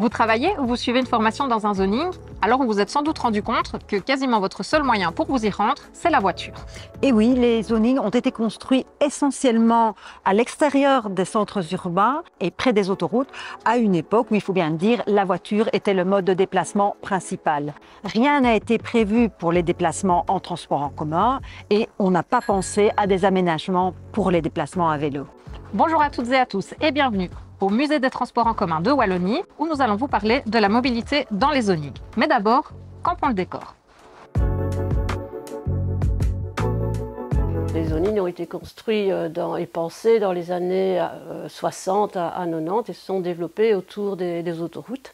Vous travaillez ou vous suivez une formation dans un zoning, alors vous vous êtes sans doute rendu compte que quasiment votre seul moyen pour vous y rendre, c'est la voiture. Et oui, les zonings ont été construits essentiellement à l'extérieur des centres urbains et près des autoroutes, à une époque où, il faut bien le dire, la voiture était le mode de déplacement principal. Rien n'a été prévu pour les déplacements en transport en commun et on n'a pas pensé à des aménagements pour les déplacements à vélo. Bonjour à toutes et à tous et bienvenue au Musée des Transports en commun de Wallonie, où nous allons vous parler de la mobilité dans les zonings. Mais d'abord, campons le décor. Les zonings ont été construits et pensés dans les années 60 à 90 et se sont développés autour des autoroutes.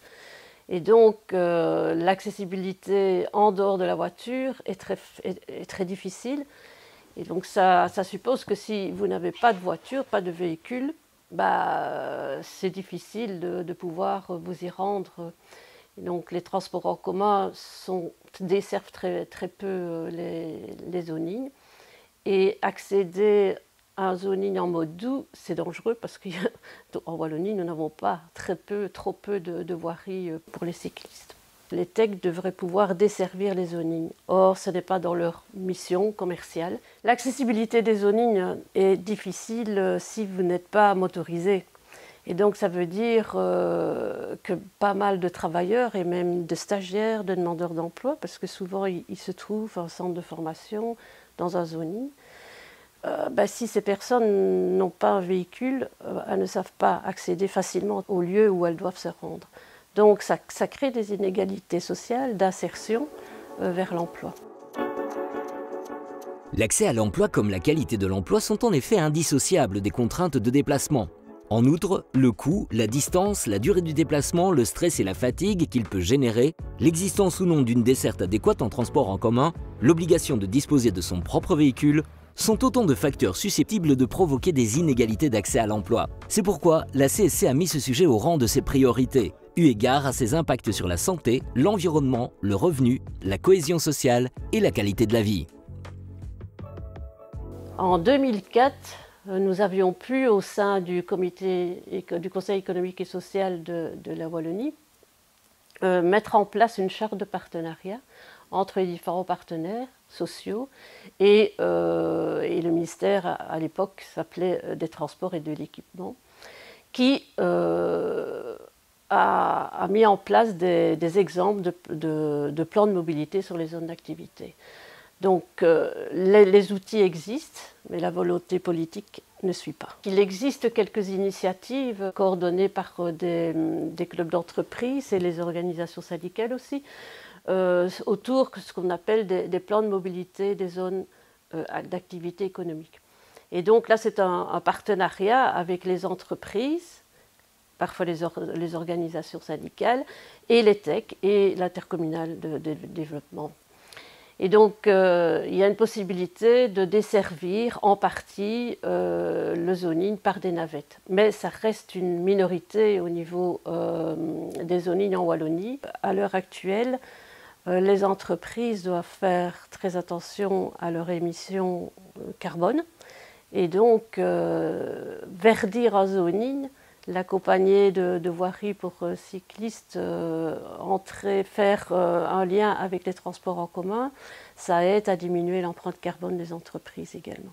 Et donc l'accessibilité en dehors de la voiture est très difficile. Et donc ça suppose que si vous n'avez pas de voiture, pas de véhicule, c'est difficile de pouvoir vous y rendre. Et donc les transports en commun desservent très peu les zonings. Et accéder à un zoning en mode doux, c'est dangereux parce qu'en Wallonie, nous n'avons pas trop peu de voiries pour les cyclistes. Les TEC devraient pouvoir desservir les zonings. Or, ce n'est pas dans leur mission commerciale. L'accessibilité des zonings est difficile si vous n'êtes pas motorisé. Et donc, ça veut dire que pas mal de travailleurs et même de stagiaires, de demandeurs d'emploi, parce que souvent, ils se trouvent en centre de formation, dans un zoning. Si ces personnes n'ont pas un véhicule, elles ne savent pas accéder facilement au lieu où elles doivent se rendre. Donc ça crée des inégalités sociales d'insertion vers l'emploi. L'accès à l'emploi comme la qualité de l'emploi sont en effet indissociables des contraintes de déplacement. En outre, le coût, la distance, la durée du déplacement, le stress et la fatigue qu'il peut générer, l'existence ou non d'une desserte adéquate en transport en commun, l'obligation de disposer de son propre véhicule, sont autant de facteurs susceptibles de provoquer des inégalités d'accès à l'emploi. C'est pourquoi la CSC a mis ce sujet au rang de ses priorités, eu égard à ses impacts sur la santé, l'environnement, le revenu, la cohésion sociale et la qualité de la vie. En 2004, nous avions pu, au sein du Conseil économique et social de la Wallonie, mettre en place une charte de partenariat entre les différents partenaires sociaux et le ministère, à l'époque, s'appelait des Transports et de l'Équipement, qui a mis en place des exemples de plans de mobilité sur les zones d'activité. Donc les outils existent, mais la volonté politique ne suit pas. Il existe quelques initiatives coordonnées par des clubs d'entreprise et les organisations syndicales aussi, autour de ce qu'on appelle des plans de mobilité des zones d'activité économique. Et donc là, c'est un partenariat avec les entreprises, parfois les organisations syndicales, et les TEC et l'intercommunal de développement. Et donc, il y a une possibilité de desservir en partie le zoning par des navettes. Mais ça reste une minorité au niveau des zonings en Wallonie. À l'heure actuelle, les entreprises doivent faire très attention à leurs émissions carbone. Et donc, verdir un zoning, l'accompagner de voiries pour cyclistes, faire un lien avec les transports en commun, ça aide à diminuer l'empreinte carbone des entreprises également.